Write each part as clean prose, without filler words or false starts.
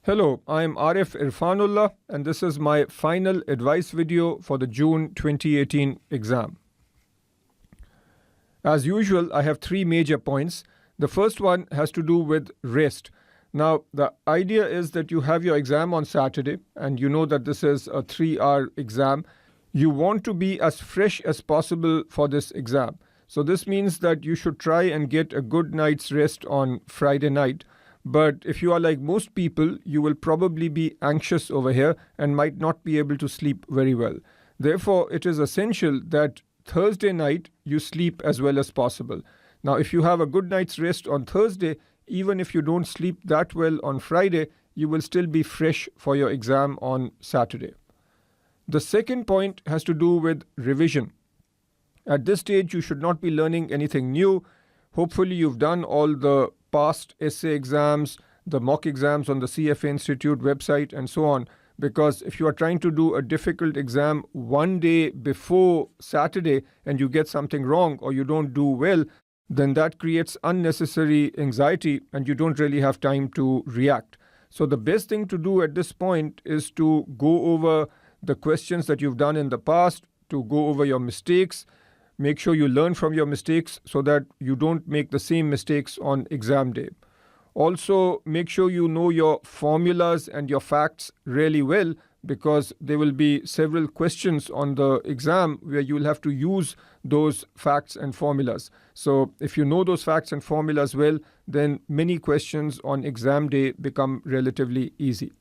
Hello, I am Arif Irfanullah and this is my final advice video for the June 2018 exam. As usual, I have three major points. The first one has to do with rest. Now, the idea is that you have your exam on Saturday and you know that this is a 3-hour exam. You want to be as fresh as possible for this exam. So this means that you should try and get a good night's rest on Friday night. But if you are like most people, you will probably be anxious over here and might not be able to sleep very well. Therefore, it is essential that Thursday night you sleep as well as possible. Now, if you have a good night's rest on Thursday, even if you don't sleep that well on Friday, you will still be fresh for your exam on Saturday. The second point has to do with revision. At this stage, you should not be learning anything new. Hopefully, you've done all the past essay exams, the mock exams on the CFA Institute website and so on. Because if you are trying to do a difficult exam one day before Saturday and you get something wrong or you don't do well, then that creates unnecessary anxiety and you don't really have time to react. So the best thing to do at this point is to go over the questions that you've done in the past, to go over your mistakes. Make sure you learn from your mistakes so that you don't make the same mistakes on exam day. Also, make sure you know your formulas and your facts really well because there will be several questions on the exam where you will have to use those facts and formulas. So if you know those facts and formulas well, then many questions on exam day become relatively easy.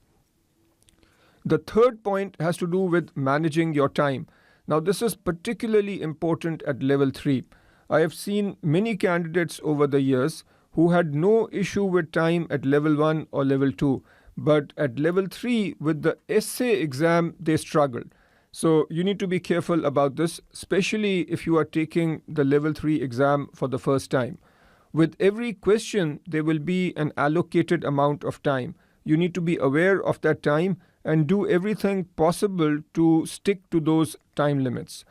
The third point has to do with managing your time. Now, this is particularly important at level 3. I have seen many candidates over the years who had no issue with time at level 1 or level 2. But at level 3, with the essay exam, they struggled. So you need to be careful about this, especially if you are taking the level 3 exam for the first time. With every question, there will be an allocated amount of time. You need to be aware of that time and do everything possible to stick to those time limits.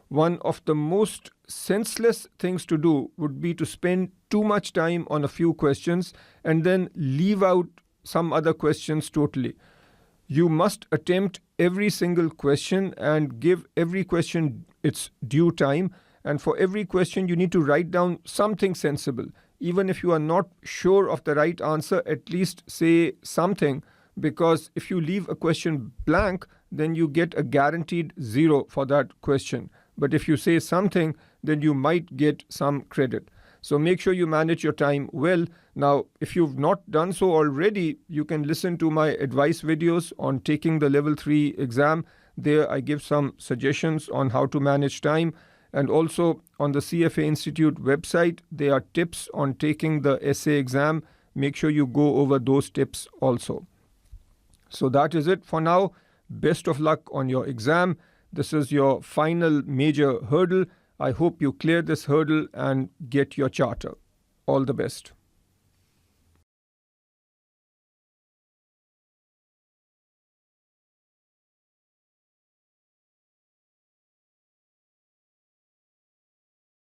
One of the most senseless things to do would be to spend too much time on a few questions and then leave out some other questions totally. You must attempt every single question and give every question its due time. And for every question, you need to write down something sensible. Even if you are not sure of the right answer, at least say something. Because if you leave a question blank, then you get a guaranteed 0 for that question. But if you say something, then you might get some credit. So make sure you manage your time well. Now, if you've not done so already, you can listen to my advice videos on taking the level 3 exam. There I give some suggestions on how to manage time. And also on the CFA Institute website, there are tips on taking the essay exam. Make sure you go over those tips also. So that is it for now. Best of luck on your exam. This is your final major hurdle. I hope you clear this hurdle and get your charter. All the best.